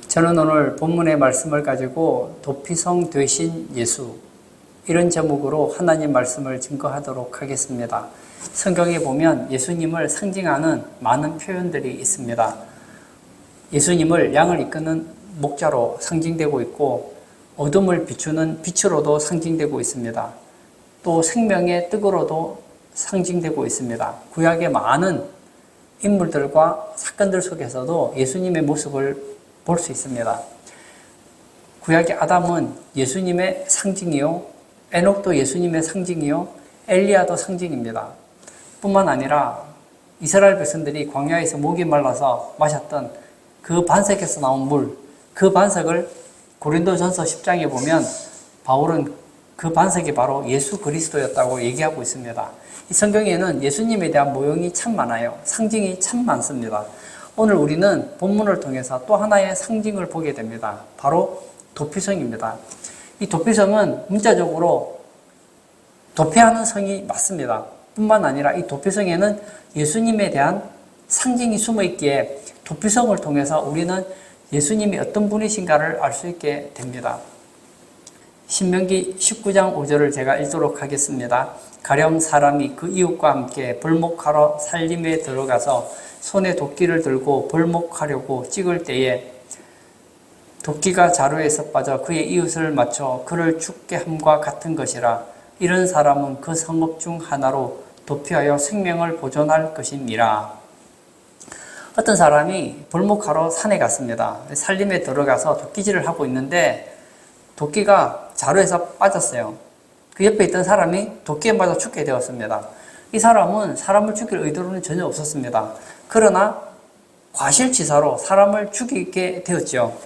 저는 오늘 본문의 말씀을 가지고 도피성 되신 예수, 이런 제목으로 하나님 말씀을 증거하도록 하겠습니다. 성경에 보면 예수님을 상징하는 많은 표현들이 있습니다. 예수님을 양을 이끄는 목자로 상징되고 있고, 어둠을 비추는 빛으로도 상징되고 있습니다. 또 생명의 떡으로도 상징되고 있습니다. 구약의 많은 인물들과 사건들 속에서도 예수님의 모습을 볼 수 있습니다. 구약의 아담은 예수님의 상징이요, 에녹도 예수님의 상징이요, 엘리야도 상징입니다. 뿐만 아니라 이스라엘 백성들이 광야에서 목이 말라서 마셨던 그 반석에서 나온 물, 그 반석을 고린도전서 10장에 보면 바울은 그 반석이 바로 예수 그리스도였다고 얘기하고 있습니다. 이 성경에는 예수님에 대한 모형이 참 많아요. 상징이 참 많습니다. 오늘 우리는 본문을 통해서 또 하나의 상징을 보게 됩니다. 바로 도피성입니다. 이 도피성은 문자적으로 도피하는 성이 맞습니다. 뿐만 아니라 이 도피성에는 예수님에 대한 상징이 숨어 있기에 도피성을 통해서 우리는 예수님이 어떤 분이신가를 알 수 있게 됩니다. 신명기 19장 5절을 제가 읽도록 하겠습니다. 가령 사람이 그 이웃과 함께 벌목하러 살림에 들어가서 손에 도끼를 들고 벌목하려고 찍을 때에 도끼가 자루에서 빠져 그의 이웃을 맞춰 그를 죽게 함과 같은 것이라. 이런 사람은 그 성읍 중 하나로 도피하여 생명을 보존할 것이니라. 어떤 사람이 벌목하러 산에 갔습니다. 살림에 들어가서 도끼질을 하고 있는데 도끼가 자루에서 빠졌어요. 그 옆에 있던 사람이 도끼에 맞아 죽게 되었습니다. 이 사람은 사람을 죽일 의도는 전혀 없었습니다. 그러나 과실치사로 사람을 죽이게 되었죠.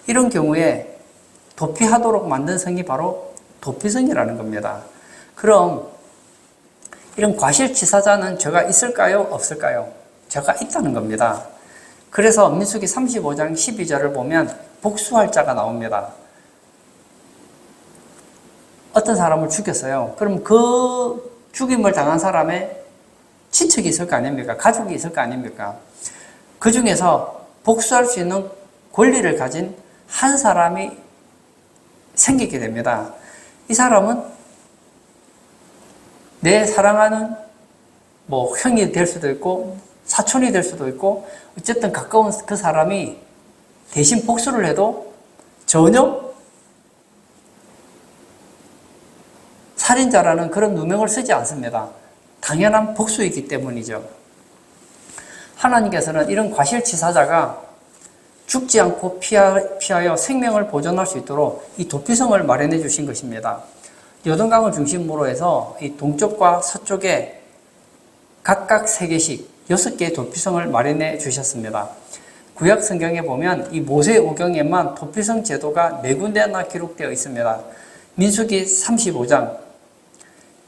이런 경우에 도피하도록 만든 성이 바로 도피성이라는 겁니다. 그럼 이런 과실치사자는 죄가 있을까요? 없을까요? 죄가 있다는 겁니다. 그래서 민수기 35장 12절을 보면 복수할 자가 나옵니다. 어떤 사람을 죽였어요. 그럼 그 죽임을 당한 사람의 친척이 있을 거 아닙니까? 가족이 있을 거 아닙니까? 그 중에서 복수할 수 있는 권리를 가진 한 사람이 생기게 됩니다. 이 사람은 내 사랑하는 형이 될 수도 있고 사촌이 될 수도 있고 어쨌든 가까운 그 사람이 대신 복수를 해도 전혀 살인자라는 그런 누명을 쓰지 않습니다. 당연한 복수이기 때문이죠. 하나님께서는 이런 과실치사자가 죽지 않고 피하여 생명을 보존할 수 있도록 이 도피성을 마련해 주신 것입니다. 요단강을 중심으로 해서 이 동쪽과 서쪽에 각각 3개씩 6개의 도피성을 마련해 주셨습니다. 구약 성경에 보면 이 모세오경에만 도피성 제도가 4군데나 기록되어 있습니다. 민수기 35장,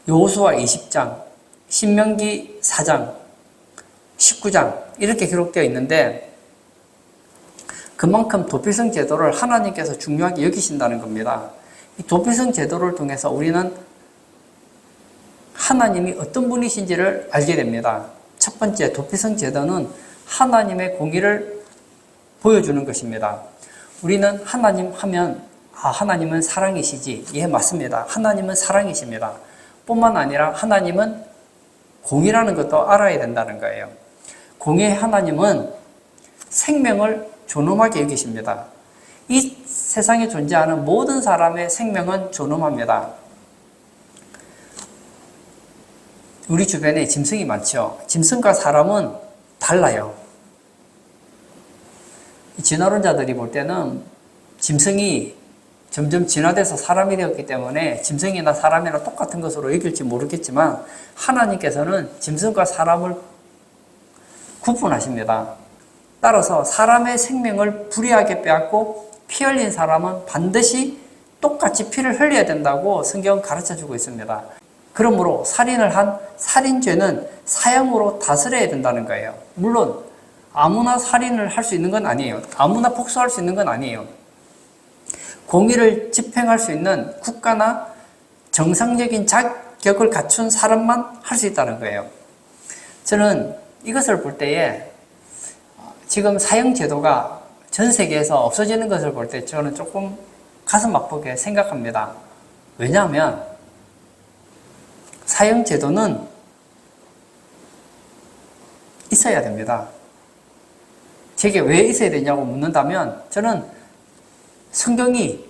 여호수아 20장, 신명기 4장, 19장 이렇게 기록되어 있는데 그만큼 도피성 제도를 하나님께서 중요하게 여기신다는 겁니다. 이 도피성 제도를 통해서 우리는 하나님이 어떤 분이신지를 알게 됩니다. 첫 번째, 도피성 제도는 하나님의 공의를 보여주는 것입니다. 우리는 하나님 하면 하나님은 사랑이시지. 예, 맞습니다. 하나님은 사랑이십니다. 뿐만 아니라 하나님은 공의라는 것도 알아야 된다는 거예요. 공의의 하나님은 생명을 존엄하게 여기십니다. 이 세상에 존재하는 모든 사람의 생명은 존엄합니다. 우리 주변에 짐승이 많죠. 짐승과 사람은 달라요. 진화론자들이 볼 때는 짐승이 점점 진화돼서 사람이 되었기 때문에 짐승이나 사람이나 똑같은 것으로 여길지 모르겠지만 하나님께서는 짐승과 사람을 구분하십니다. 따라서 사람의 생명을 불의하게 빼앗고 피 흘린 사람은 반드시 똑같이 피를 흘려야 된다고 성경은 가르쳐주고 있습니다. 그러므로 살인을 한 살인죄는 사형으로 다스려야 된다는 거예요. 물론 아무나 살인을 할 수 있는 건 아니에요. 아무나 복수할 수 있는 건 아니에요. 공의를 집행할 수 있는 국가나 정상적인 자격을 갖춘 사람만 할 수 있다는 거예요. 저는 이것을 볼 때에 지금 사형 제도가 전 세계에서 없어지는 것을 볼 때 저는 조금 가슴 아프게 생각합니다. 왜냐하면 사형제도는 있어야 됩니다. 제게 왜 있어야 되냐고 묻는다면 저는 성경이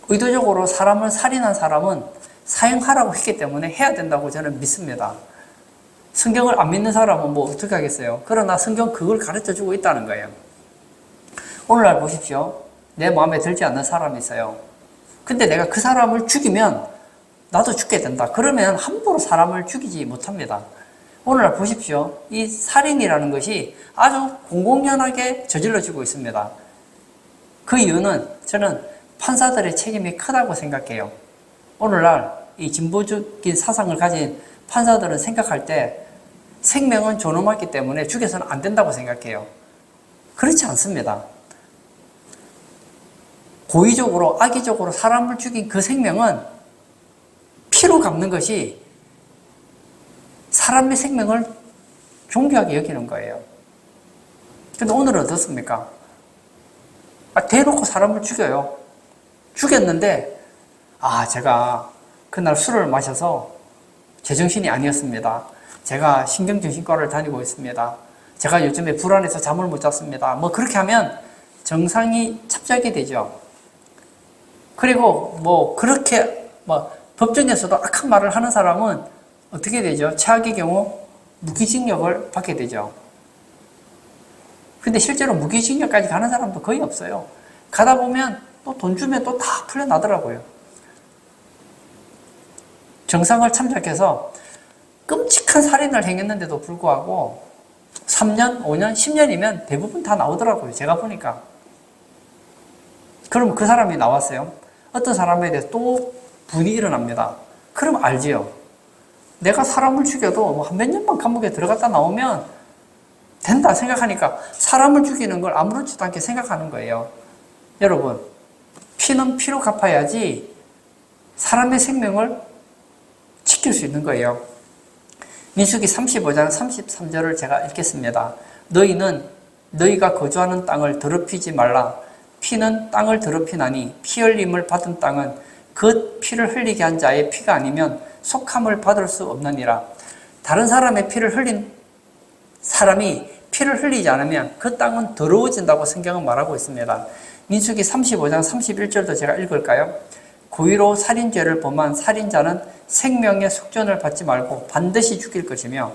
의도적으로 사람을 살인한 사람은 사형하라고 했기 때문에 해야 된다고 저는 믿습니다. 성경을 안 믿는 사람은 뭐 어떻게 하겠어요? 그러나 성경 그걸 가르쳐주고 있다는 거예요. 오늘날 보십시오. 내 마음에 들지 않는 사람이 있어요. 근데 내가 그 사람을 죽이면 나도 죽게 된다. 그러면 함부로 사람을 죽이지 못합니다. 오늘날 보십시오. 이 살인이라는 것이 아주 공공연하게 저질러지고 있습니다. 그 이유는 저는 판사들의 책임이 크다고 생각해요. 오늘날 이 진보적인 사상을 가진 판사들은 생각할 때 생명은 존엄하기 때문에 죽여서는 안 된다고 생각해요. 그렇지 않습니다. 고의적으로 악의적으로 사람을 죽인 그 생명은 피로 갚는 것이 사람의 생명을 존귀하게 여기는 거예요. 근데 오늘은 어떻습니까? 대놓고 사람을 죽여요. 죽였는데 제가 그날 술을 마셔서 제정신이 아니었습니다. 제가 신경정신과를 다니고 있습니다. 제가 요즘에 불안해서 잠을 못 잤습니다. 뭐 그렇게 하면 정상이 찹작이 되죠. 그리고 뭐 그렇게 법정에서도 악한 말을 하는 사람은 어떻게 되죠? 최악의 경우 무기징역을 받게 되죠. 근데 실제로 무기징역까지 가는 사람도 거의 없어요. 가다 보면 또 돈 주면 또 다 풀려나더라고요. 정상을 참작해서 끔찍한 살인을 행했는데도 불구하고 3년, 5년, 10년이면 대부분 다 나오더라고요. 제가 보니까. 그럼 그 사람이 나왔어요. 어떤 사람에 대해서 또 분이 일어납니다. 그럼 알지요. 내가 사람을 죽여도 한 몇 년만 감옥에 들어갔다 나오면 된다 생각하니까 사람을 죽이는 걸 아무렇지도 않게 생각하는 거예요. 여러분, 피는 피로 갚아야지 사람의 생명을 지킬 수 있는 거예요. 민수기 35장 33절을 제가 읽겠습니다. 너희는 너희가 거주하는 땅을 더럽히지 말라. 피는 땅을 더럽히나니 피 흘림을 받은 땅은 그 피를 흘리게 한 자의 피가 아니면 속함을 받을 수 없느니라. 다른 사람의 피를 흘린 사람이 피를 흘리지 않으면 그 땅은 더러워진다고 성경은 말하고 있습니다. 민수기 35장 31절도 제가 읽을까요? 고의로 살인죄를 범한 살인자는 생명의 속전을 받지 말고 반드시 죽일 것이며,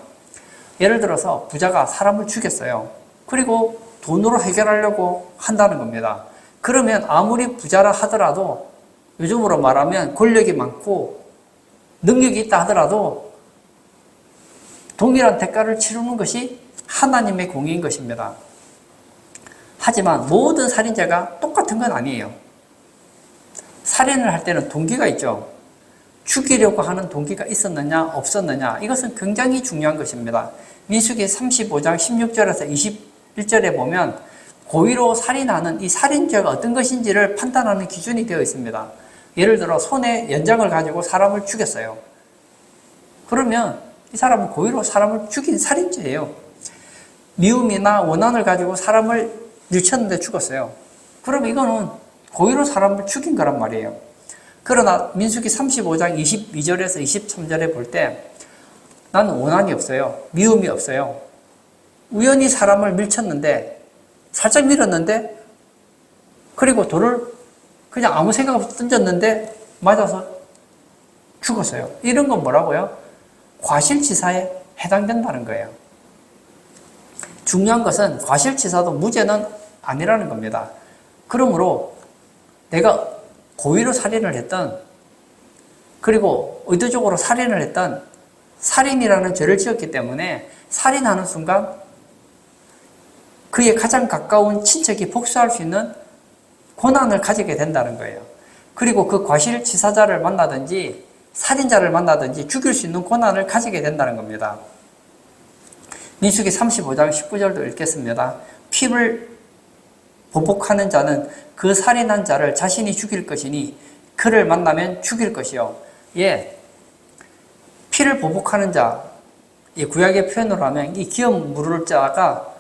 예를 들어서 부자가 사람을 죽였어요. 그리고 돈으로 해결하려고 한다는 겁니다. 그러면 아무리 부자라 하더라도, 요즘으로 말하면 권력이 많고 능력이 있다 하더라도 동일한 대가를 치르는 것이 하나님의 공의인 것입니다. 하지만 모든 살인자가 똑같은 건 아니에요. 살인을 할 때는 동기가 있죠. 죽이려고 하는 동기가 있었느냐 없었느냐, 이것은 굉장히 중요한 것입니다. 민수기 35장 16절에서 21절에 보면 고의로 살인하는 이 살인죄가 어떤 것인지를 판단하는 기준이 되어 있습니다. 예를 들어 손에 연장을 가지고 사람을 죽였어요. 그러면 이 사람은 고의로 사람을 죽인 살인죄예요. 미움이나 원한을 가지고 사람을 밀쳤는데 죽었어요. 그럼 이거는 고의로 사람을 죽인 거란 말이에요. 그러나 민수기 35장 22절에서 23절에 볼 때 나는 원한이 없어요. 미움이 없어요. 우연히 사람을 밀쳤는데, 살짝 밀었는데, 그리고 돌을 그냥 아무 생각 없이 던졌는데 맞아서 죽었어요. 이런 건 뭐라고요? 과실치사에 해당된다는 거예요. 중요한 것은 과실치사도 무죄는 아니라는 겁니다. 그러므로 내가 고의로 살인을 했던, 그리고 의도적으로 살인을 했던, 살인이라는 죄를 지었기 때문에 살인하는 순간 그의 가장 가까운 친척이 복수할 수 있는 권한을 가지게 된다는 거예요. 그리고 그 과실치사자를 만나든지 살인자를 만나든지 죽일 수 있는 권한을 가지게 된다는 겁니다. 민수기 35장 19절도 읽겠습니다. 피를 보복하는 자는 그 살인한 자를 자신이 죽일 것이니 그를 만나면 죽일 것이요. 피를 보복하는 자, 이 구약의 표현으로 하면 이 기업 물을 자가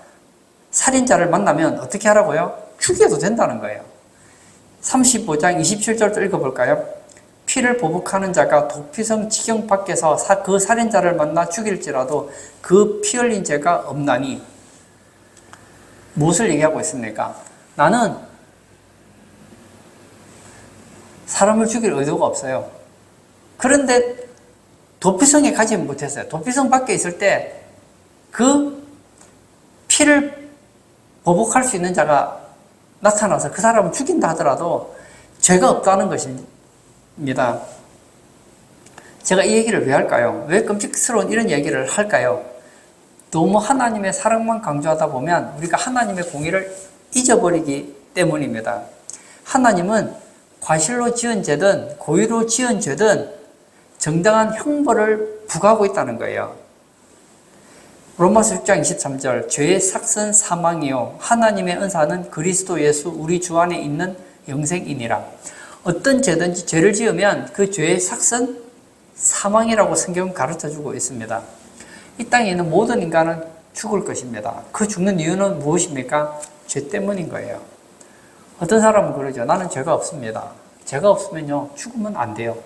살인자를 만나면 어떻게 하라고요? 죽여도 된다는 거예요. 35장 27절도 읽어볼까요? 피를 보복하는 자가 도피성 지경 밖에서 그 살인자를 만나 죽일지라도 그 피 흘린 죄가 없나니. 무엇을 얘기하고 있습니까? 나는 사람을 죽일 의도가 없어요. 그런데 도피성에 가지 못했어요. 도피성 밖에 있을 때 그 피를 보복할 수 있는 자가 나타나서 그 사람을 죽인다 하더라도 죄가 없다는 것입니다. 제가 이 얘기를 왜 할까요? 왜 끔찍스러운 이런 얘기를 할까요? 너무 하나님의 사랑만 강조하다 보면 우리가 하나님의 공의를 잊어버리기 때문입니다. 하나님은 과실로 지은 죄든 고의로 지은 죄든 정당한 형벌을 부과하고 있다는 거예요. 로마서 6장 23절 죄의 삭은 사망이요 하나님의 은사는 그리스도 예수 우리 주 안에 있는 영생이니라. 어떤 죄든지 죄를 지으면 그 죄의 삭은 사망이라고 성경은 가르쳐주고 있습니다. 이 땅에 있는 모든 인간은 죽을 것입니다. 그 죽는 이유는 무엇입니까? 죄 때문인 거예요. 어떤 사람은 그러죠. 나는 죄가 없습니다. 죄가 없으면요 죽으면 안 돼요.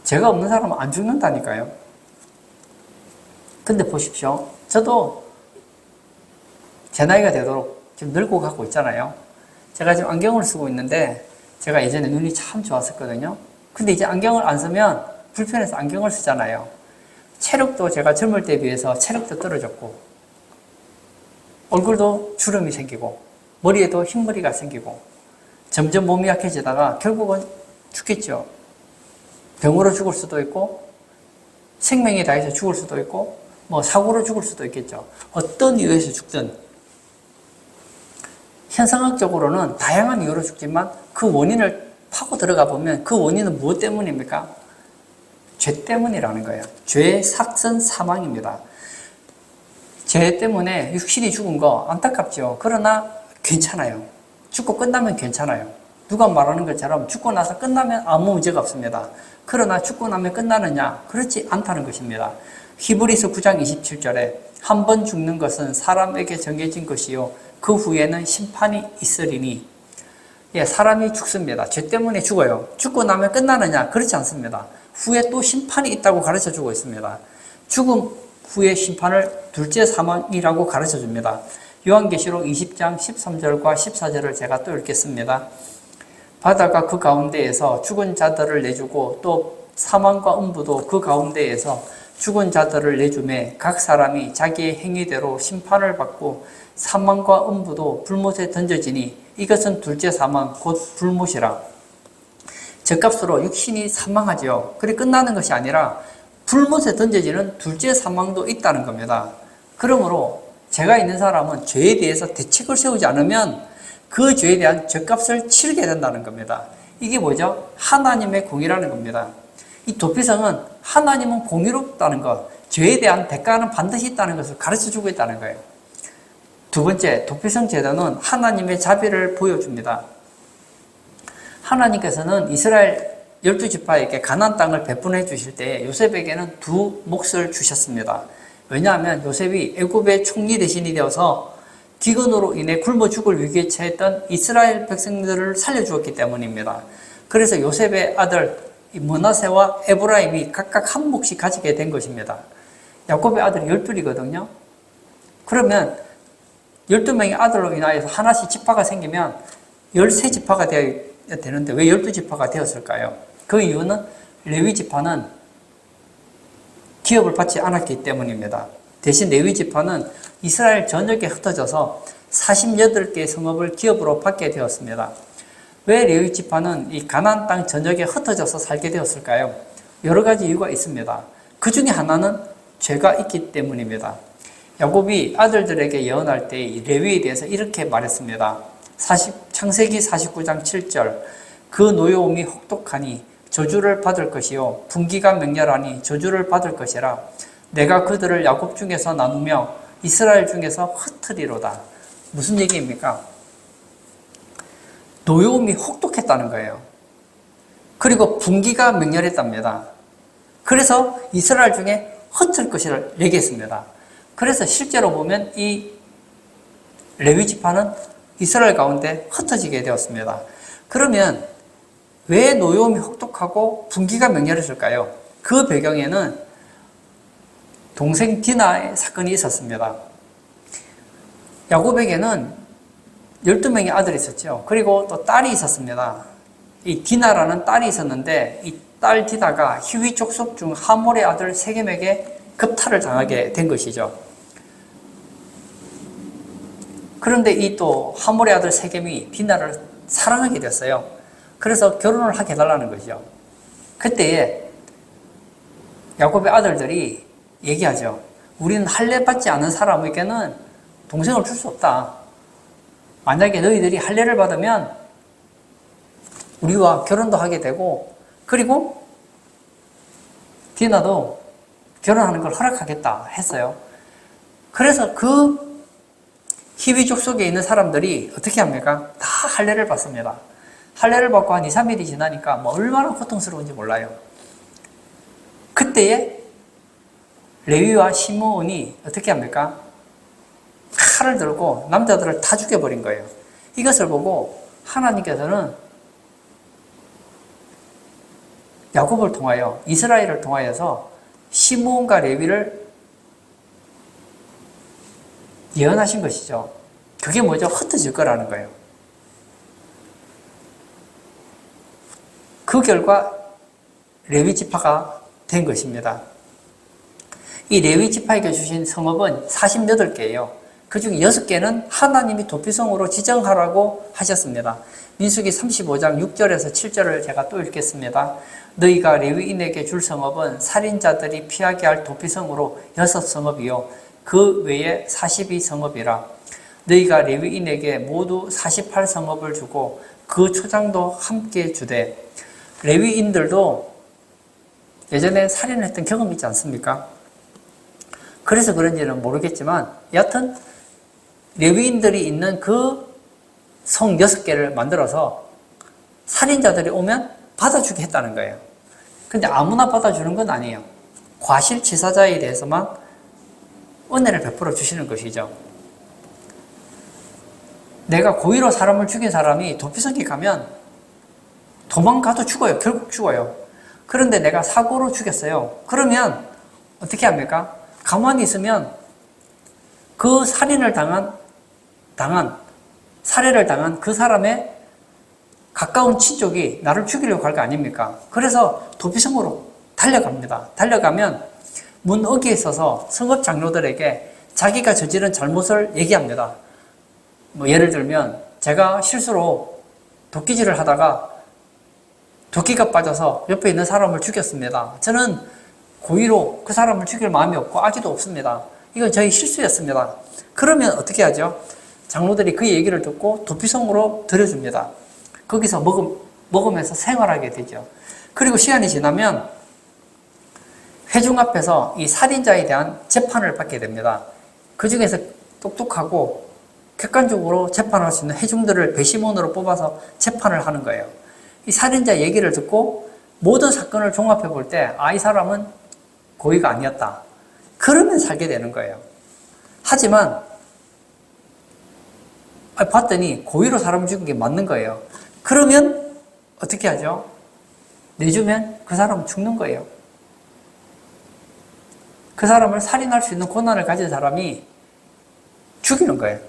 죄가 없는 사람은 안 죽는다니까요. 근데 보십시오. 저도 제 나이가 되도록 지금 늙고 가고 있잖아요. 제가 지금 안경을 쓰고 있는데 제가 예전에 눈이 참 좋았었거든요. 근데 이제 안경을 안 쓰면 불편해서 안경을 쓰잖아요. 체력도 제가 젊을 때에 비해서 체력도 떨어졌고 얼굴도 주름이 생기고 머리에도 흰머리가 생기고 점점 몸이 약해지다가 결국은 죽겠죠. 병으로 죽을 수도 있고 생명이 다해서 죽을 수도 있고 사고로 죽을 수도 있겠죠. 어떤 이유에서 죽든 현상학적으로는 다양한 이유로 죽지만 그 원인을 파고 들어가 보면 그 원인은 무엇 때문입니까? 죄 때문이라는 거예요. 죄의 삭은 사망입니다. 죄 때문에 육신이 죽은 거 안타깝죠. 그러나 괜찮아요. 죽고 끝나면 괜찮아요. 누가 말하는 것처럼 죽고 나서 끝나면 아무 문제가 없습니다. 그러나 죽고 나면 끝나느냐? 그렇지 않다는 것입니다. 히브리서 9장 27절에 한 번 죽는 것은 사람에게 정해진 것이요 그 후에는 심판이 있으리니. 사람이 죽습니다. 죄 때문에 죽어요. 죽고 나면 끝나느냐? 그렇지 않습니다. 후에 또 심판이 있다고 가르쳐주고 있습니다. 죽음 후의 심판을 둘째 사망이라고 가르쳐줍니다. 요한계시록 20장 13절과 14절을 제가 또 읽겠습니다. 바다가 그 가운데에서 죽은 자들을 내주고 또 사망과 음부도 그 가운데에서 죽은 자들을 내주매 각 사람이 자기의 행위대로 심판을 받고 사망과 음부도 불못에 던져지니 이것은 둘째 사망 곧 불못이라. 죗값으로 육신이 사망하지요. 그래 끝나는 것이 아니라 불못에 던져지는 둘째 사망도 있다는 겁니다. 그러므로 죄가 있는 사람은 죄에 대해서 대책을 세우지 않으면 그 죄에 대한 죗값을 치르게 된다는 겁니다. 이게 뭐죠? 하나님의 공의라는 겁니다. 이 도피성은 하나님은 공의롭다는 것, 죄에 대한 대가는 반드시 있다는 것을 가르쳐주고 있다는 거예요. 두 번째, 도피성 제도는 하나님의 자비를 보여줍니다. 하나님께서는 이스라엘 12지파에게 가나안 땅을 배분해 주실 때 요셉에게는 두 몫을 주셨습니다. 왜냐하면 요셉이 애굽의 총리 대신이 되어서 기근으로 인해 굶어 죽을 위기에 처했던 이스라엘 백성들을 살려주었기 때문입니다. 그래서 요셉의 아들 므낫세와 에브라임이 각각 한 몫씩 가지게 된 것입니다. 야곱의 아들이 12이거든요. 그러면 12명의 아들로 인하여서 하나씩 지파가 생기면 13지파가 되어야 되는데 왜 12지파가 되었을까요? 그 이유는 레위 지파는 기업을 받지 않았기 때문입니다. 대신 레위 지파는 이스라엘 전역에 흩어져서 48개의 성읍을 기업으로 받게 되었습니다. 왜 레위 지파는 이 가나안 땅 전역에 흩어져서 살게 되었을까요? 여러 가지 이유가 있습니다. 그 중에 하나는 죄가 있기 때문입니다. 야곱이 아들들에게 예언할 때 이 레위에 대해서 이렇게 말했습니다. 창세기 49장 7절 그 노여움이 혹독하니 저주를 받을 것이요 분기가 맹렬하니 저주를 받을 것이라. 내가 그들을 야곱 중에서 나누며 이스라엘 중에서 흩으리로다. 무슨 얘기입니까? 노여움이 혹독했다는 거예요. 그리고 분기가 맹렬했답니다. 그래서 이스라엘 중에 흩을 것이라 얘기했습니다. 그래서 실제로 보면 이 레위 지파는 이스라엘 가운데 흩어지게 되었습니다. 그러면 왜 노여움이 혹독하고 분기가 맹렬했을까요? 그 배경에는 동생 디나의 사건이 있었습니다. 야곱에게는 12명의 아들이 있었죠. 그리고 또 딸이 있었습니다. 이 디나라는 딸이 있었는데 이 딸 디나가 히위 족속 중 하몰의 아들 세겜에게 급탈을 당하게 된 것이죠. 그런데 이 또 하몰의 아들 세겜이 디나를 사랑하게 됐어요. 그래서 결혼을 하게 해달라는 거죠. 그때에 야곱의 아들들이 얘기하죠. 우리는 할례 받지 않은 사람에게는 동생을 줄 수 없다. 만약에 너희들이 할례를 받으면 우리와 결혼도 하게 되고, 그리고 디나도 결혼하는 걸 허락하겠다 했어요. 그래서 그 히위 족속에 있는 사람들이 어떻게 합니까? 다 할례를 받습니다. 할례를 받고 한 2, 3일이 지나니까 뭐 얼마나 고통스러운지 몰라요. 그때에 레위와 시므온이 어떻게 합니까? 칼을 들고 남자들을 다 죽여버린 거예요. 이것을 보고 하나님께서는 야곱을 통하여, 이스라엘을 통하여서 시므온과 레위를 예언하신 것이죠. 그게 뭐죠? 흩어질 거라는 거예요. 그 결과 레위 지파가 된 것입니다. 이 레위 지파에게 주신 성읍은 48개예요. 그 중 6개는 하나님이 도피성으로 지정하라고 하셨습니다. 민수기 35장 6절에서 7절을 제가 또 읽겠습니다. 너희가 레위인에게 줄 성읍은 살인자들이 피하게 할 도피성으로 6성읍이요 그 외에 42성읍이라. 너희가 레위인에게 모두 48성읍을 주고 그 초장도 함께 주되. 레위인들도 예전에 살인을 했던 경험이 있지 않습니까? 그래서 그런지는 모르겠지만 여하튼 레위인들이 있는 그 성 6개를 만들어서 살인자들이 오면 받아주게 했다는 거예요. 근데 아무나 받아주는 건 아니에요. 과실치사자에 대해서만 은혜를 베풀어 주시는 것이죠. 내가 고의로 사람을 죽인 사람이 도피성에 가면 도망가도 죽어요. 결국 죽어요. 그런데 내가 사고로 죽였어요. 그러면 어떻게 합니까? 가만히 있으면 그 살해를 당한 그 사람의 가까운 친족이 나를 죽이려고 할 거 아닙니까? 그래서 도피성으로 달려갑니다. 달려가면 문 어귀에 서서 성읍 장로들에게 자기가 저지른 잘못을 얘기합니다. 뭐 예를 들면 제가 실수로 도끼질을 하다가 도끼가 빠져서 옆에 있는 사람을 죽였습니다. 저는 고의로 그 사람을 죽일 마음이 없고 악의도 없습니다. 이건 저희 실수였습니다. 그러면 어떻게 하죠? 장로들이 그 얘기를 듣고 도피성으로 들여줍니다. 거기서 먹으면서 생활하게 되죠. 그리고 시간이 지나면 회중 앞에서 이 살인자에 대한 재판을 받게 됩니다. 그 중에서 똑똑하고 객관적으로 재판할 수 있는 회중들을 배심원으로 뽑아서 재판을 하는 거예요. 이 살인자 얘기를 듣고 모든 사건을 종합해 볼 때, 이 사람은 고의가 아니었다. 그러면 살게 되는 거예요. 하지만 봤더니 고의로 사람을 죽인 게 맞는 거예요. 그러면 어떻게 하죠? 내주면 그 사람은 죽는 거예요. 그 사람을 살인할 수 있는 권한을 가진 사람이 죽이는 거예요.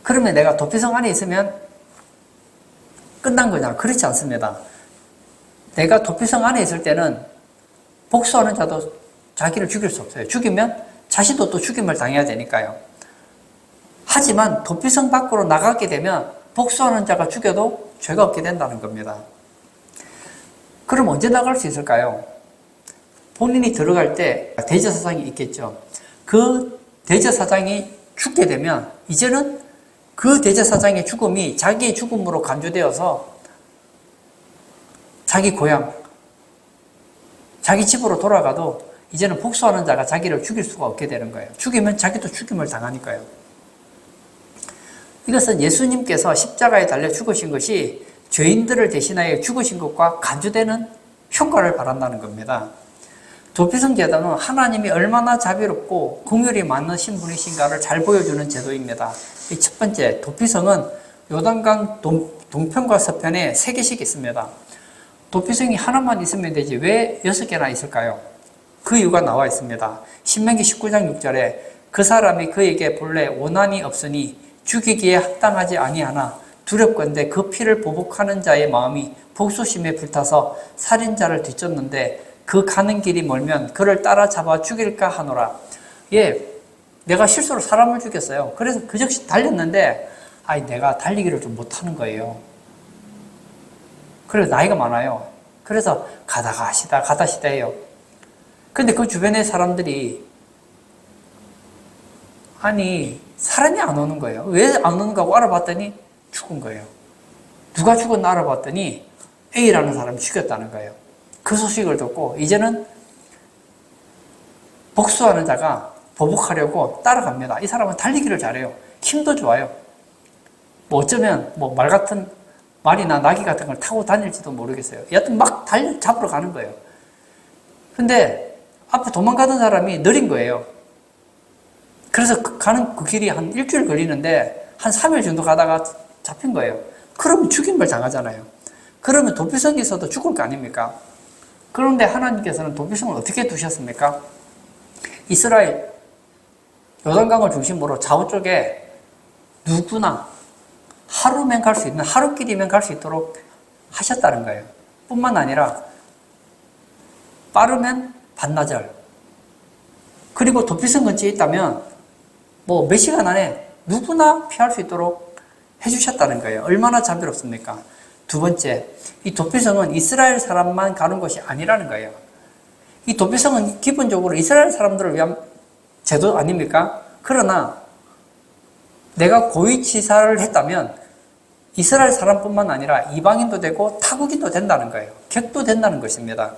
그러면 내가 도피성 안에 있으면 끝난 거냐? 그렇지 않습니다. 내가 도피성 안에 있을 때는 복수하는 자도 자기를 죽일 수 없어요. 죽이면 자신도 또 죽임을 당해야 되니까요. 하지만 도피성 밖으로 나가게 되면 복수하는 자가 죽여도 죄가 없게 된다는 겁니다. 그럼 언제 나갈 수 있을까요? 본인이 들어갈 때 대제사장이 있겠죠. 그 대제사장이 죽게 되면 이제는 그 대제사장의 죽음이 자기의 죽음으로 간주되어서 자기 고향, 자기 집으로 돌아가도 이제는 복수하는 자가 자기를 죽일 수가 없게 되는 거예요. 죽이면 자기도 죽임을 당하니까요. 이것은 예수님께서 십자가에 달려 죽으신 것이 죄인들을 대신하여 죽으신 것과 간주되는 효과를 바란다는 겁니다. 도피성 제도는 하나님이 얼마나 자비롭고 긍휼이 많으신 분이신가를 잘 보여주는 제도입니다. 이 첫 번째, 도피성은 요단강 동편과 서편에 3개씩 있습니다. 도피성이 하나만 있으면 되지 왜 6개나 있을까요? 그 이유가 나와 있습니다. 신명기 19장 6절에 그 사람이 그에게 본래 원한이 없으니 죽이기에 합당하지 아니하나 두렵건대 그 피를 보복하는 자의 마음이 복수심에 불타서 살인자를 뒤쫓는데 그 가는 길이 멀면 그를 따라잡아 죽일까 하노라. 내가 실수로 사람을 죽였어요. 그래서 그 즉시 달렸는데 내가 달리기를 좀 못하는 거예요. 그래서 나이가 많아요. 그래서 가다가 가다시다 해요. 근데 그 주변의 사람들이 사람이 안 오는 거예요. 왜 안 오는가 하고 알아봤더니 죽은 거예요. 누가 죽었나 알아봤더니 A라는 사람이 죽였다는 거예요. 그 소식을 듣고 이제는 복수하는 자가 보복하려고 따라갑니다. 이 사람은 달리기를 잘해요. 힘도 좋아요. 어쩌면 말 같은 말이나 나귀 같은 걸 타고 다닐지도 모르겠어요. 여하튼 막 잡으러 가는 거예요. 근데 앞에 도망가던 사람이 느린 거예요. 그래서 가는 그 길이 한 일주일 걸리는데 한 3일 정도 가다가 잡힌 거예요. 그러면 죽임을 당하잖아요. 그러면 도피성에서도 죽을 거 아닙니까? 그런데 하나님께서는 도피성을 어떻게 두셨습니까? 이스라엘 요단강을 중심으로 좌우 쪽에 누구나 하루면 갈 수 있는, 하루길이면 갈 수 있도록 하셨다는 거예요. 뿐만 아니라 빠르면 반나절, 그리고 도피성 근처에 있다면 몇 시간 안에 누구나 피할 수 있도록 해주셨다는 거예요. 얼마나 자비롭습니까? 두 번째, 이 도피성은 이스라엘 사람만 가는 것이 아니라는 거예요. 이 도피성은 기본적으로 이스라엘 사람들을 위한 제도 아닙니까? 그러나 내가 고위치사를 했다면 이스라엘 사람뿐만 아니라 이방인도 되고 타국인도 된다는 거예요. 객도 된다는 것입니다.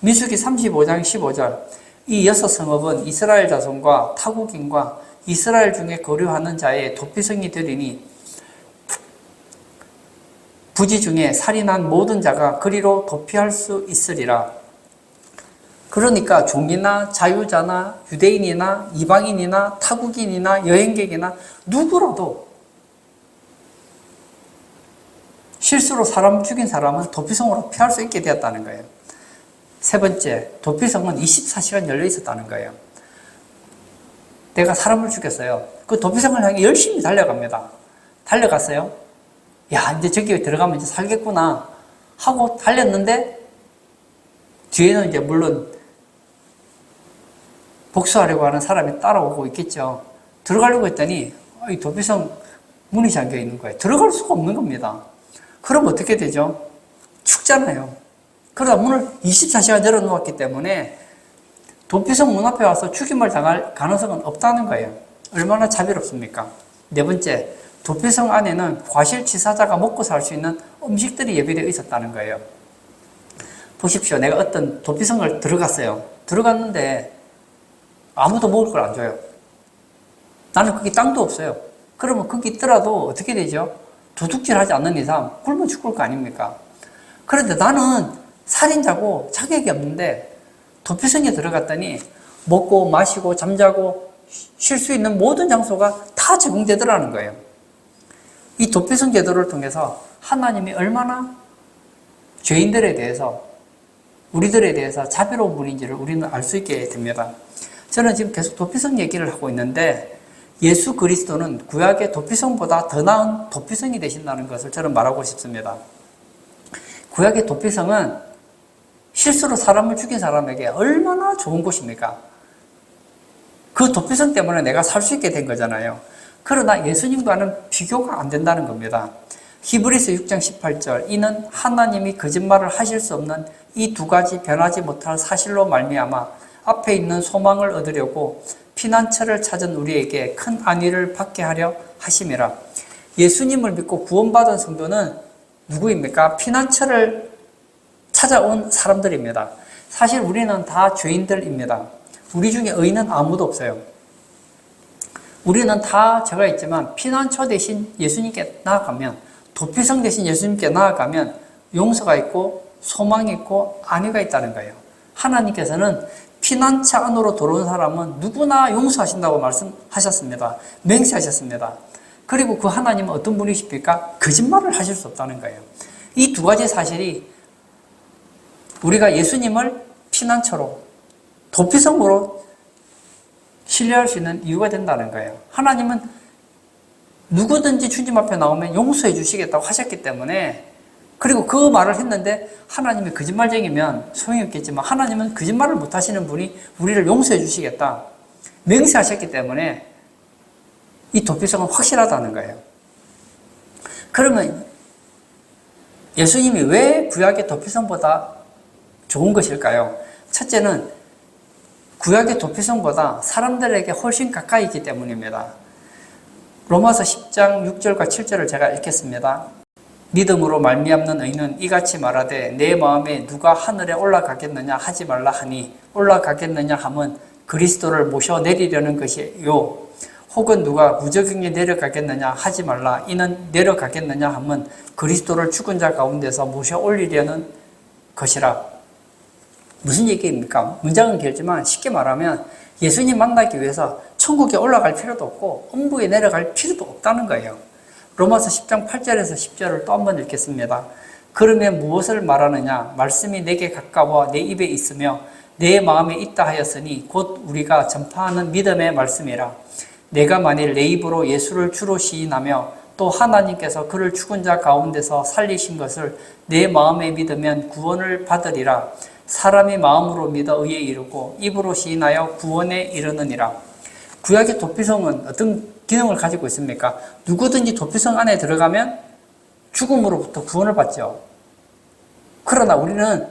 민수기 35장 15절, 이 6성읍은 이스라엘 자손과 타국인과 이스라엘 중에 거류하는 자의 도피성이 되리니 부지 중에 살인한 모든 자가 그리로 도피할 수 있으리라. 그러니까 종이나 자유자나 유대인이나 이방인이나 타국인이나 여행객이나 누구라도 실수로 사람 죽인 사람은 도피성으로 피할 수 있게 되었다는 거예요. 세 번째, 도피성은 24시간 열려 있었다는 거예요. 내가 사람을 죽였어요. 그 도피성을 향해 열심히 달려갑니다. 달려갔어요. 이제 저기 들어가면 이제 살겠구나 하고 달렸는데 뒤에는 이제 물론 복수하려고 하는 사람이 따라오고 있겠죠. 들어가려고 했더니 이 도피성 문이 잠겨 있는 거예요. 들어갈 수가 없는 겁니다. 그럼 어떻게 되죠? 죽잖아요. 그러다 문을 24시간 열어놓았기 때문에 도피성 문 앞에 와서 죽임을 당할 가능성은 없다는 거예요. 얼마나 자비롭습니까? 네 번째, 도피성 안에는 과실치사자가 먹고 살 수 있는 음식들이 예비되어 있었다는 거예요. 보십시오. 내가 어떤 도피성을 들어갔어요. 들어갔는데 아무도 먹을 걸 안 줘요. 나는 거기 땅도 없어요. 그러면 거기 있더라도 어떻게 되죠? 도둑질하지 않는 이상 굶어 죽을 거 아닙니까? 그런데 나는 살인자고 자격이 없는데 도피성에 들어갔더니 먹고 마시고 잠자고 쉴 수 있는 모든 장소가 다 제공되더라는 거예요. 이 도피성 제도를 통해서 하나님이 얼마나 죄인들에 대해서, 우리들에 대해서 자비로운 분인지를 우리는 알 수 있게 됩니다. 저는 지금 계속 도피성 얘기를 하고 있는데 예수 그리스도는 구약의 도피성보다 더 나은 도피성이 되신다는 것을 저는 말하고 싶습니다. 구약의 도피성은 실수로 사람을 죽인 사람에게 얼마나 좋은 곳입니까? 그 도피성 때문에 내가 살 수 있게 된 거잖아요. 그러나 예수님과는 비교가 안 된다는 겁니다. 히브리서 6장 18절, 이는 하나님이 거짓말을 하실 수 없는 이 두 가지 변하지 못할 사실로 말미암아 앞에 있는 소망을 얻으려고 피난처를 찾은 우리에게 큰 안위를 받게 하려 하심이라. 예수님을 믿고 구원받은 성도는 누구입니까? 피난처를 찾아온 사람들입니다. 사실 우리는 다 죄인들입니다. 우리 중에 의인은 아무도 없어요. 우리는 다 죄가 있지만 피난처 대신 예수님께 나아가면, 도피성 대신 예수님께 나아가면 용서가 있고 소망이 있고 안위가 있다는 거예요. 하나님께서는 피난처 안으로 들어온 사람은 누구나 용서하신다고 말씀하셨습니다. 맹세하셨습니다. 그리고 그 하나님은 어떤 분이십니까? 거짓말을 하실 수 없다는 거예요. 이 두 가지 사실이 우리가 예수님을 피난처로, 도피성으로 신뢰할 수 있는 이유가 된다는 거예요. 하나님은 누구든지 주님 앞에 나오면 용서해 주시겠다고 하셨기 때문에, 그리고 그 말을 했는데 하나님이 거짓말쟁이면 소용이 없겠지만 하나님은 거짓말을 못 하시는 분이 우리를 용서해 주시겠다 맹세하셨기 때문에 이 도피성은 확실하다는 거예요. 그러면 예수님이 왜 구약의 도피성보다 좋은 것일까요? 첫째는 구약의 도피성보다 사람들에게 훨씬 가까이 있기 때문입니다. 로마서 10장 6절과 7절을 제가 읽겠습니다. 믿음으로 말미암는 의는 이같이 말하되 내 마음에 누가 하늘에 올라가겠느냐 하지 말라 하니 올라가겠느냐 함은 그리스도를 모셔 내리려는 것이요 혹은 누가 무저경에 내려가겠느냐 하지 말라 이는 내려가겠느냐 함은 그리스도를 죽은 자 가운데서 모셔 올리려는 것이라. 무슨 얘기입니까? 문장은 길지만 쉽게 말하면 예수님 만나기 위해서 천국에 올라갈 필요도 없고 음부에 내려갈 필요도 없다는 거예요. 로마서 10장 8절에서 10절을 또 한번 읽겠습니다. 그러면 무엇을 말하느냐? 말씀이 내게 가까워 내 입에 있으며 내 마음에 있다 하였으니 곧 우리가 전파하는 믿음의 말씀이라. 내가 만일 내 입으로 예수를 주로 시인하며 또 하나님께서 그를 죽은 자 가운데서 살리신 것을 내 마음에 믿으면 구원을 받으리라. 사람이 마음으로 믿어 의에 이르고 입으로 시인하여 구원에 이르느니라. 구약의 도피성은 어떤 기능을 가지고 있습니까? 누구든지 도피성 안에 들어가면 죽음으로부터 구원을 받죠. 그러나 우리는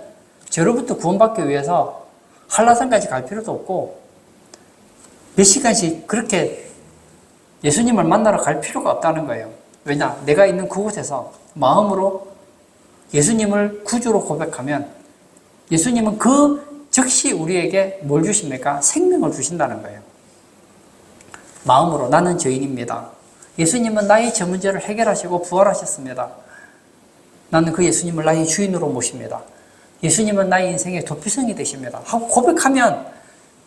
죄로부터 구원받기 위해서 한라산까지 갈 필요도 없고 몇 시간씩 그렇게 예수님을 만나러 갈 필요가 없다는 거예요. 왜냐? 내가 있는 그곳에서 마음으로 예수님을 구주로 고백하면 예수님은 그 즉시 우리에게 뭘 주십니까? 생명을 주신다는 거예요. 마음으로 나는 죄인입니다. 예수님은 나의 죄 문제를 해결하시고 부활하셨습니다. 나는 그 예수님을 나의 주인으로 모십니다. 예수님은 나의 인생의 도피성이 되십니다. 하고 고백하면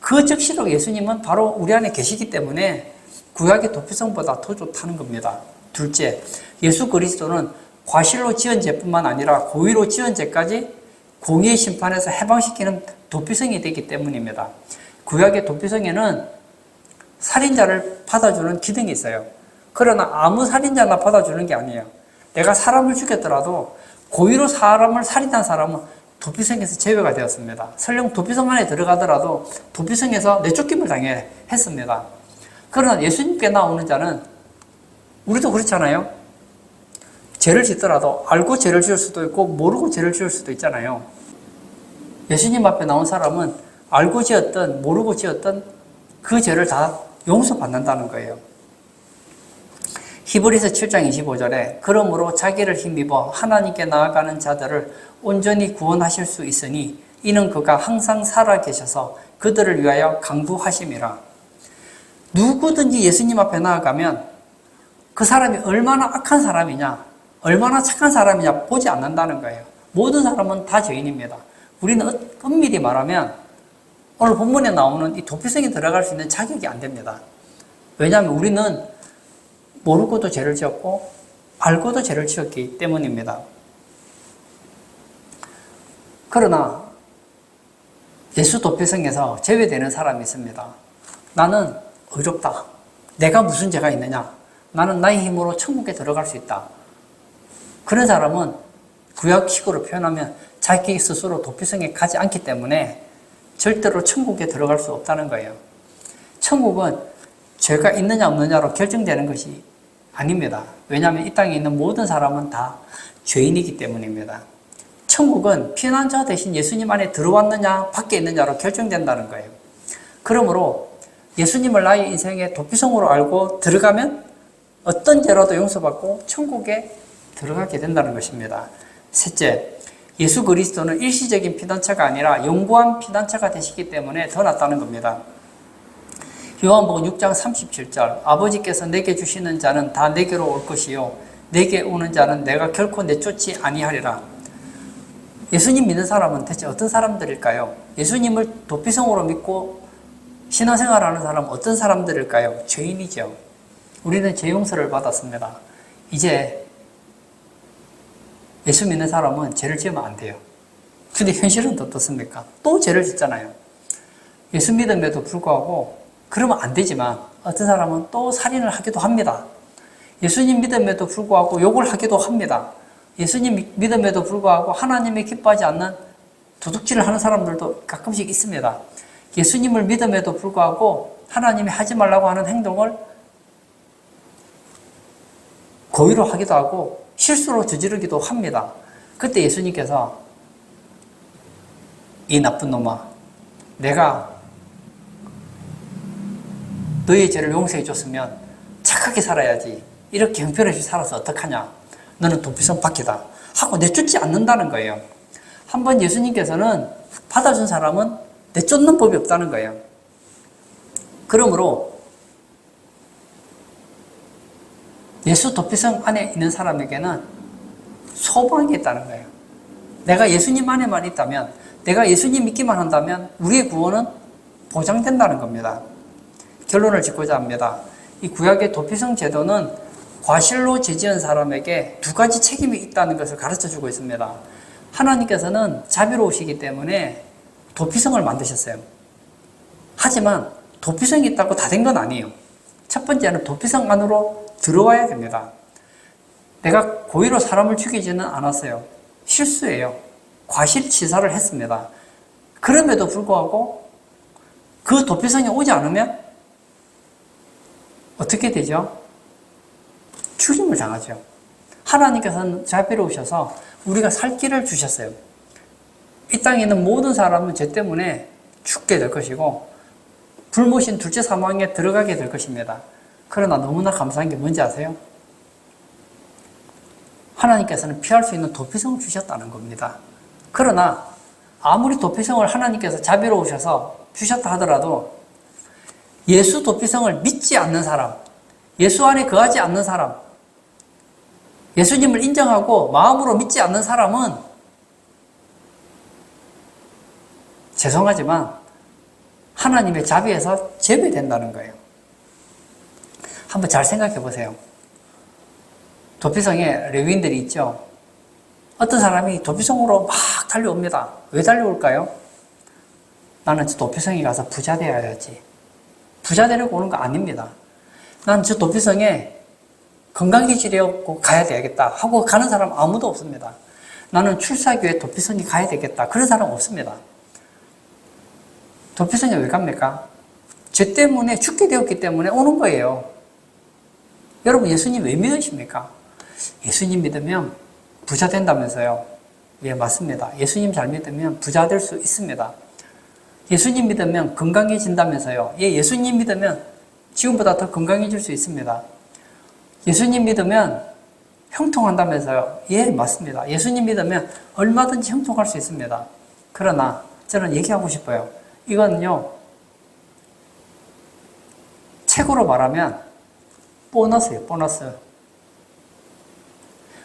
그 즉시로 예수님은 바로 우리 안에 계시기 때문에 구약의 도피성보다 더 좋다는 겁니다. 둘째, 예수 그리스도는 과실로 지은 죄뿐만 아니라 고의로 지은 죄까지 공의의 심판에서 해방시키는 도피성이 되기 때문입니다. 구약의 도피성에는 살인자를 받아주는 기능이 있어요. 그러나 아무 살인자나 받아주는 게 아니에요. 내가 사람을 죽였더라도 고의로 사람을 살인한 사람은 도피성에서 제외가 되었습니다. 설령 도피성 안에 들어가더라도 도피성에서 내쫓김을 당했습니다. 그러나 예수님께 나오는 자는 우리도 그렇잖아요. 죄를 짓더라도 알고 죄를 지을 수도 있고 모르고 죄를 지을 수도 있잖아요. 예수님 앞에 나온 사람은 알고 지었던 모르고 지었던 그 죄를 다 용서받는다는 거예요. 히브리서 7장 25절에 그러므로 자기를 힘입어 하나님께 나아가는 자들을 온전히 구원하실 수 있으니 이는 그가 항상 살아 계셔서 그들을 위하여 강구하심이라. 누구든지 예수님 앞에 나아가면 그 사람이 얼마나 악한 사람이냐 얼마나 착한 사람이냐 보지 않는다는 거예요. 모든 사람은 다 죄인입니다. 우리는 엄밀히 말하면 오늘 본문에 나오는 이 도피성에 들어갈 수 있는 자격이 안 됩니다. 왜냐하면 우리는 모르고도 죄를 지었고 알고도 죄를 지었기 때문입니다. 그러나 예수 도피성에서 제외되는 사람이 있습니다. 나는 의롭다. 내가 무슨 죄가 있느냐? 나는 나의 힘으로 천국에 들어갈 수 있다. 그런 사람은 구약식으로 표현하면 자기 스스로 도피성에 가지 않기 때문에 절대로 천국에 들어갈 수 없다는 거예요. 천국은 죄가 있느냐 없느냐로 결정되는 것이 아닙니다. 왜냐하면 이 땅에 있는 모든 사람은 다 죄인이기 때문입니다. 천국은 피난자 대신 예수님 안에 들어왔느냐 밖에 있느냐로 결정된다는 거예요. 그러므로 예수님을 나의 인생의 도피성으로 알고 들어가면 어떤 죄라도 용서받고 천국에 들어가게 된다는 것입니다. 셋째, 예수 그리스도는 일시적인 피난처가 아니라 영구한 피난처가 되시기 때문에 더 낫다는 겁니다. 요한복음 6장 37절 아버지께서 내게 주시는 자는 다 내게로 올 것이요 내게 오는 자는 내가 결코 내쫓지 아니하리라. 예수님 믿는 사람은 대체 어떤 사람들일까요? 예수님을 도피성으로 믿고 신앙생활하는 사람은 어떤 사람들일까요? 죄인이죠. 우리는 죄 용서를 받았습니다. 이제 예수 믿는 사람은 죄를 지으면 안 돼요. 근데 현실은 어떻습니까? 또 죄를 짓잖아요. 예수 믿음에도 불구하고 그러면 안 되지만 어떤 사람은 또 살인을 하기도 합니다. 예수님 믿음에도 불구하고 욕을 하기도 합니다. 예수님 믿음에도 불구하고 하나님이 기뻐하지 않는 도둑질을 하는 사람들도 가끔씩 있습니다. 예수님을 믿음에도 불구하고 하나님이 하지 말라고 하는 행동을 고의로 하기도 하고 실수로 저지르기도 합니다. 그때 예수님께서 이 나쁜 놈아, 내가 너의 죄를 용서해 줬으면 착하게 살아야지. 이렇게 형편없이 살아서 어떡하냐. 너는 도피성 밖이다. 하고 내쫓지 않는다는 거예요. 한번 예수님께서는 받아준 사람은 내쫓는 법이 없다는 거예요. 그러므로 예수 도피성 안에 있는 사람에게는 소망이 있다는 거예요. 내가 예수님 안에만 있다면, 내가 예수님 믿기만 한다면 우리의 구원은 보장된다는 겁니다. 결론을 짓고자 합니다. 이 구약의 도피성 제도는 과실로 죄지은 사람에게 두 가지 책임이 있다는 것을 가르쳐주고 있습니다. 하나님께서는 자비로우시기 때문에 도피성을 만드셨어요. 하지만 도피성이 있다고 다 된 건 아니에요. 첫 번째는 도피성 안으로 들어와야 됩니다. 내가 고의로 사람을 죽이지는 않았어요. 실수예요. 과실치사를 했습니다. 그럼에도 불구하고 그 도피성이 오지 않으면 어떻게 되죠? 죽임을 당하죠. 하나님께서는 자비로우셔서 우리가 살 길을 주셨어요. 이 땅에 있는 모든 사람은 죄 때문에 죽게 될 것이고 불모신 둘째 사망에 들어가게 될 것입니다. 그러나 너무나 감사한 게 뭔지 아세요? 하나님께서는 피할 수 있는 도피성을 주셨다는 겁니다. 그러나 아무리 도피성을 하나님께서 자비로우셔서 주셨다 하더라도 예수 도피성을 믿지 않는 사람, 예수 안에 거하지 않는 사람, 예수님을 인정하고 마음으로 믿지 않는 사람은 죄송하지만 하나님의 자비에서 제외된다는 거예요. 한번 잘 생각해 보세요. 도피성에 레위인들이 있죠. 어떤 사람이 도피성으로 막 달려옵니다. 왜 달려올까요? 나는 저 도피성에 가서 부자 되어야지. 부자 되려고 오는 거 아닙니다. 난 저 도피성에 건강기질이었고 가야 되겠다 하고 가는 사람 아무도 없습니다. 나는 출사교회 도피성에 가야 되겠다. 그런 사람 없습니다. 도피성에 왜 갑니까? 죄 때문에 죽게 되었기 때문에 오는 거예요. 여러분 예수님 왜 믿으십니까? 예수님 믿으면 부자 된다면서요. 예, 맞습니다. 예수님 잘 믿으면 부자 될 수 있습니다. 예수님 믿으면 건강해진다면서요. 예, 예수님 믿으면 지금보다 더 건강해질 수 있습니다. 예수님 믿으면 형통한다면서요. 예, 맞습니다. 예수님 믿으면 얼마든지 형통할 수 있습니다. 그러나 저는 얘기하고 싶어요. 이건요, 책으로 말하면 보너스예요, 보너스.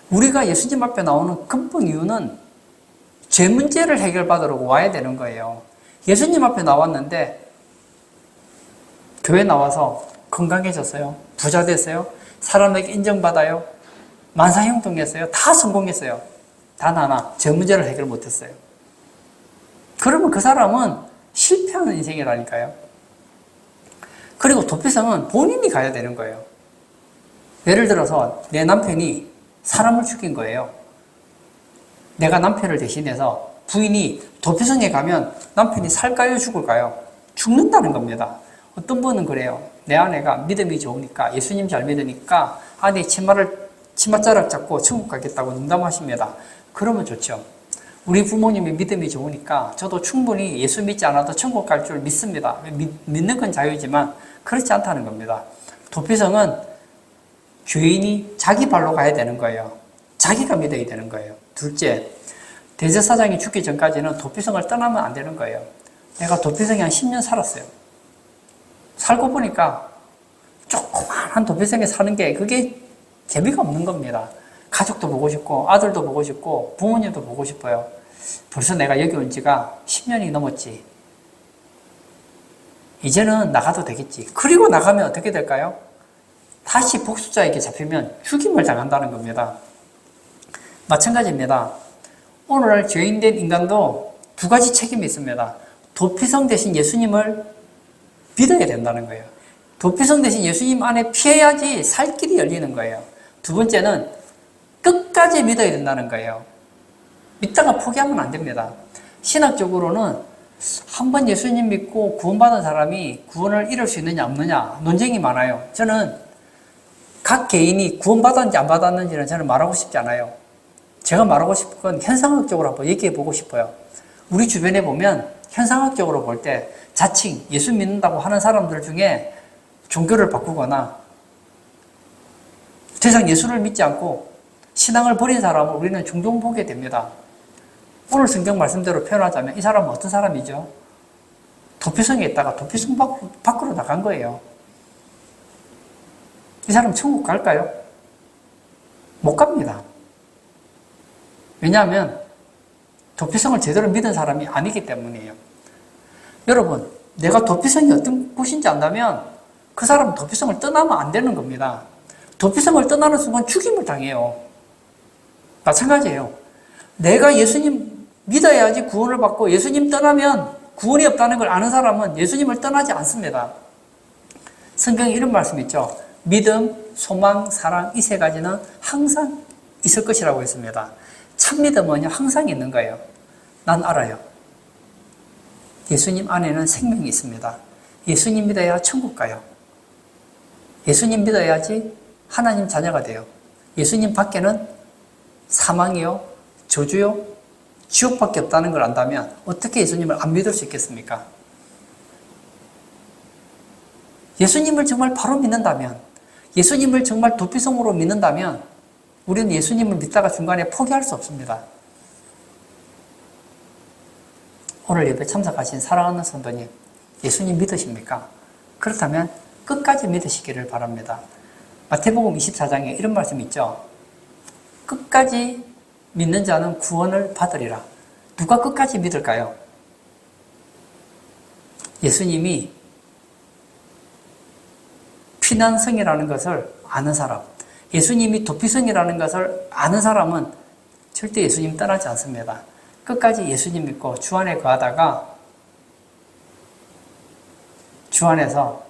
우리가 예수님 앞에 나오는 근본 이유는 죄 문제를 해결받으러 와야 되는 거예요. 예수님 앞에 나왔는데 교회 나와서 건강해졌어요. 부자 됐어요. 사람에게 인정받아요. 만사형통했어요. 다 성공했어요. 단 하나, 죄 문제를 해결 못했어요. 그러면 그 사람은 실패하는 인생이라니까요. 그리고 도피성은 본인이 가야 되는 거예요. 예를 들어서 내 남편이 사람을 죽인 거예요. 내가 남편을 대신해서 부인이 도피성에 가면 남편이 살까요, 죽을까요? 죽는다는 겁니다. 어떤 분은 그래요. 내 아내가 믿음이 좋으니까, 예수님 잘 믿으니까 아내 치맛자락 잡고 천국 가겠다고 농담하십니다. 그러면 좋죠. 우리 부모님이 믿음이 좋으니까 저도 충분히 예수 믿지 않아도 천국 갈 줄 믿습니다. 믿는 건 자유지만 그렇지 않다는 겁니다. 도피성은 죄인이 자기 발로 가야 되는 거예요. 자기가 믿어야 되는 거예요. 둘째, 대제사장이 죽기 전까지는 도피성을 떠나면 안 되는 거예요. 내가 도피성에 한 10년 살았어요. 살고 보니까 조그만한 도피성에 사는 게 그게 재미가 없는 겁니다. 가족도 보고 싶고 아들도 보고 싶고 부모님도 보고 싶어요. 벌써 내가 여기 온 지가 10년이 넘었지. 이제는 나가도 되겠지. 그리고 나가면 어떻게 될까요? 다시 복수자에게 잡히면 죽임을 당한다는 겁니다. 마찬가지입니다. 오늘날 죄인된 인간도 두 가지 책임이 있습니다. 도피성 대신 예수님을 믿어야 된다는 거예요. 도피성 대신 예수님 안에 피해야지 살 길이 열리는 거예요. 두 번째는 끝까지 믿어야 된다는 거예요. 믿다가 포기하면 안 됩니다. 신학적으로는 한 번 예수님 믿고 구원받은 사람이 구원을 이룰 수 있느냐 없느냐 논쟁이 많아요. 저는 각 개인이 구원받았는지 안 받았는지는 저는 말하고 싶지 않아요. 제가 말하고 싶은 건 현상학적으로 한번 얘기해 보고 싶어요. 우리 주변에 보면 현상학적으로 볼 때 자칭 예수 믿는다고 하는 사람들 중에 종교를 바꾸거나 더 이상 예수를 믿지 않고 신앙을 버린 사람을 우리는 종종 보게 됩니다. 오늘 성경 말씀대로 표현하자면 이 사람은 어떤 사람이죠? 도피성에 있다가 도피성 밖으로 나간 거예요. 이 사람 천국 갈까요? 못 갑니다. 왜냐하면 도피성을 제대로 믿은 사람이 아니기 때문이에요. 여러분, 내가 도피성이 어떤 곳인지 안다면 그 사람은 도피성을 떠나면 안 되는 겁니다. 도피성을 떠나는 순간 죽임을 당해요. 마찬가지예요. 내가 예수님 믿어야지 구원을 받고 예수님 떠나면 구원이 없다는 걸 아는 사람은 예수님을 떠나지 않습니다. 성경에 이런 말씀 있죠. 믿음, 소망, 사랑 이 세 가지는 항상 있을 것이라고 했습니다. 참 믿음은 항상 있는 거예요. 난 알아요. 예수님 안에는 생명이 있습니다. 예수님 믿어야 천국 가요. 예수님 믿어야지 하나님 자녀가 돼요. 예수님 밖에는 사망이요, 저주요, 지옥밖에 없다는 걸 안다면 어떻게 예수님을 안 믿을 수 있겠습니까? 예수님을 정말 바로 믿는다면, 예수님을 정말 도피성으로 믿는다면 우리는 예수님을 믿다가 중간에 포기할 수 없습니다. 오늘 예배 참석하신 사랑하는 성도님, 예수님 믿으십니까? 그렇다면 끝까지 믿으시기를 바랍니다. 마태복음 24장에 이런 말씀이 있죠. 끝까지 믿는 자는 구원을 받으리라. 누가 끝까지 믿을까요? 예수님이 피난성이라는 것을 아는 사람, 예수님이 도피성이라는 것을 아는 사람은 절대 예수님 떠나지 않습니다. 끝까지 예수님 믿고 주 안에 거하다가 주 안에서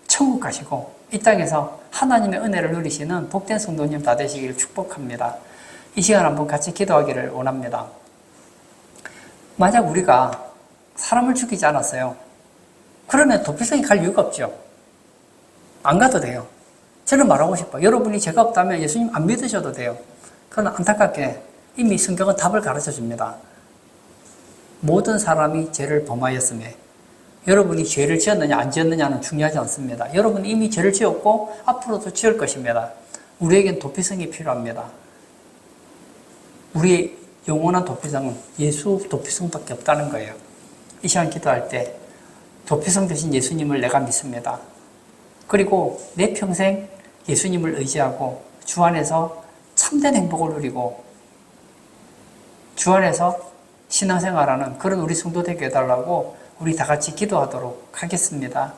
천국 가시고 이 땅에서 하나님의 은혜를 누리시는 복된 성도님 다 되시기를 축복합니다. 이 시간 한번 같이 기도하기를 원합니다. 만약 우리가 사람을 죽이지 않았어요. 그러면 도피성에 갈 이유가 없죠. 안 가도 돼요. 저는 말하고 싶어요. 여러분이 죄가 없다면 예수님 안 믿으셔도 돼요. 그러나 안타깝게 이미 성경은 답을 가르쳐 줍니다. 모든 사람이 죄를 범하였음에 여러분이 죄를 지었느냐 안 지었느냐는 중요하지 않습니다. 여러분이 이미 죄를 지었고 앞으로도 지을 것입니다. 우리에겐 도피성이 필요합니다. 우리의 영원한 도피성은 예수 도피성밖에 없다는 거예요. 이 시간 기도할 때 도피성 대신 예수님을 내가 믿습니다. 그리고 내 평생 예수님을 의지하고 주 안에서 참된 행복을 누리고 주 안에서 신앙생활하는 그런 우리 성도 되게 해달라고 우리 다 같이 기도하도록 하겠습니다.